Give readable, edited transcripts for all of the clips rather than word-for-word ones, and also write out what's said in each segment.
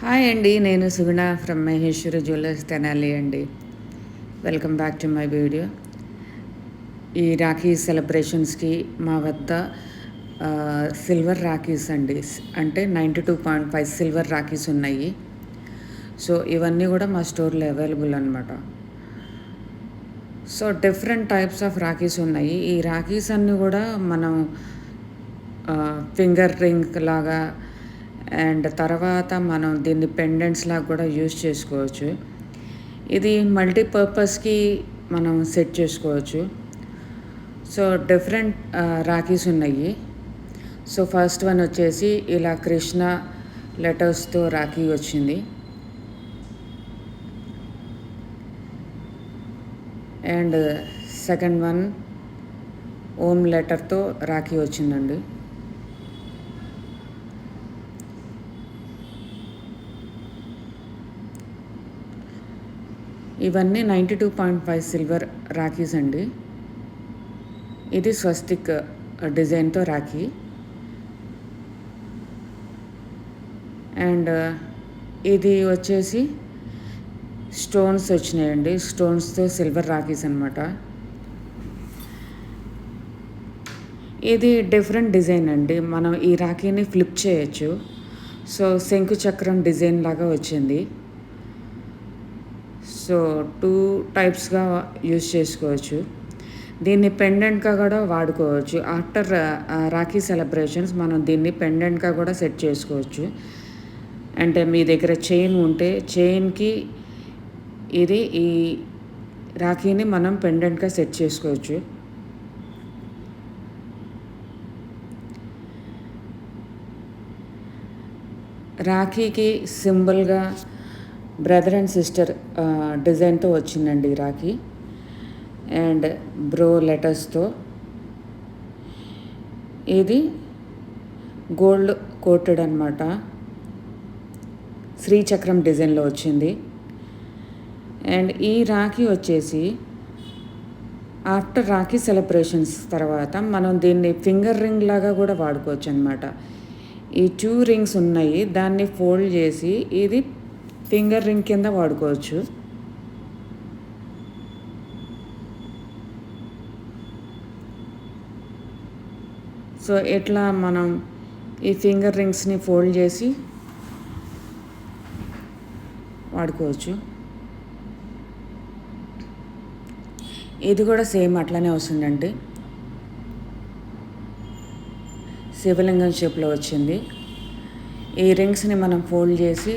Hi అండి, నేను సుగుణ from Maheshwari jewellers Tenali అండి. Welcome back to my video. ఈ రాఖీ సెలబ్రేషన్స్కి మా వద్ద సిల్వర్ రాఖీస్ అండి, అంటే 92.5 సిల్వర్ రాఖీస్ ఉన్నాయి. సో ఇవన్నీ కూడా మా స్టోర్లో అవైలబుల్ అనమాట. So different types of rakhis ఉన్నాయి. ఈ రాఖీస్ అన్నీ కూడా మనం ఫింగర్ రింగ్ లాగా అండ్ తర్వాత మనం దీన్ని పెండెంట్స్ లాగా కూడా యూజ్ చేసుకోవచ్చు. ఇది మల్టీపర్పస్కి మనం సెట్ చేసుకోవచ్చు. సో డిఫరెంట్ రాఖీస్ ఉన్నాయి. సో ఫస్ట్ వన్ వచ్చేసి ఇలా కృష్ణ లెటర్స్తో రాఖీ వచ్చింది. అండ్ సెకండ్ వన్ ఓం లెటర్తో రాఖీ వచ్చిందండి. ఇవన్నీ 92.5 సిల్వర్ రాఖీస్ అండి. ఇది స్వస్తిక్ డిజైన్తో రాఖీ. అండ్ ఇది వచ్చేసి స్టోన్స్ వచ్చినాయండి, స్టోన్స్తో సిల్వర్ రాఖీస్ అనమాట. ఇది డిఫరెంట్ డిజైన్ అండి. మనం ఈ రాఖీని ఫ్లిప్ చేయొచ్చు. సో శంకు చక్రం డిజైన్ లాగా వచ్చింది. సో 2 టైప్స్గా యూజ్ చేసుకోవచ్చు. దీన్ని పెండెంట్గా కూడా వాడుకోవచ్చు. ఆఫ్టర్ రాఖీ సెలబ్రేషన్స్ మనం దీన్ని పెండెంట్గా కూడా సెట్ చేసుకోవచ్చు. అంటే మీ దగ్గర చైన్ ఉంటే చైన్కి ఇది ఈ రాఖీని మనం పెండెంట్గా సెట్ చేసుకోవచ్చు. రాఖీకి సింబల్గా బ్రదర్ అండ్ సిస్టర్ డిజైన్తో వచ్చిందండి రాఖీ. అండ్ బ్రో లెటర్స్తో ఇది గోల్డ్ కోటెడ్ అనమాట, శ్రీచక్రం డిజైన్లో వచ్చింది. అండ్ ఈ రాఖీ వచ్చేసి ఆఫ్టర్ రాఖీ సెలబ్రేషన్స్ తర్వాత మనం దీన్ని ఫింగర్ రింగ్ లాగా కూడా వాడుకోవచ్చు అనమాట. ఈ 2 రింగ్స్ ఉన్నాయి, దాన్ని ఫోల్డ్ చేసి ఇది ఫింగర్ రింగ్ కింద వాడుకోవచ్చు. సో ఇట్లా మనం ఈ ఫింగర్ రింగ్స్ని ఫోల్డ్ చేసి వాడుకోవచ్చు. ఇది కూడా సేమ్ అట్లానే వస్తుందండి, శివలింగం షేప్లో వచ్చింది. ఈ రింగ్స్ని మనం ఫోల్డ్ చేసి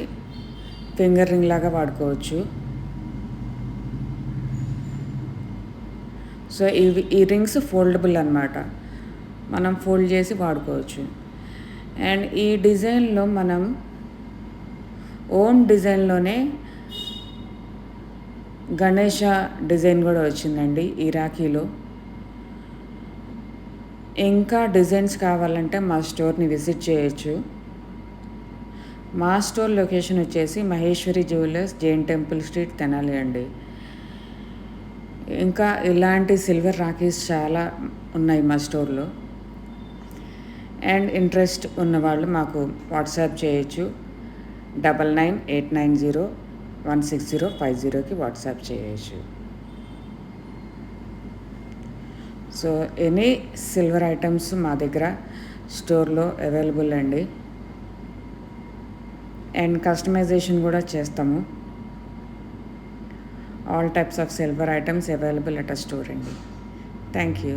ఫింగర్ రింగ్ లాగా వాడుకోవచ్చు. సో ఈ రింగ్స్ ఫోల్డబుల్ అన్నమాట, మనం ఫోల్డ్ చేసి వాడుకోవచ్చు. అండ్ ఈ డిజైన్లో మనం ఓన్ డిజైన్లోనే గణేష డిజైన్ కూడా వచ్చిందండి ఈ రాఖీలో. ఇంకా డిజైన్స్ కావాలంటే మా స్టోర్ని విజిట్ చేయొచ్చు. మా స్టోర్ లొకేషన్ వచ్చేసి Maheshwari jewellers, Jain temple street, Tenali అండి. ఇంకా ఇలాంటి సిల్వర్ రాఖీస్ చాలా ఉన్నాయి మా స్టోర్లో. అండ్ ఇంట్రెస్ట్ ఉన్నవాళ్ళు మాకు వాట్సాప్ చేయొచ్చు. 9989016050కి వాట్సాప్ చేయొచ్చు. సో ఎనీ సిల్వర్ ఐటమ్స్ మా దగ్గర స్టోర్లో అవైలబుల్ అండి. అండ్ కస్టమైజేషన్ కూడా చేస్తాము. All types of silver items available at a store అండి. Thank you.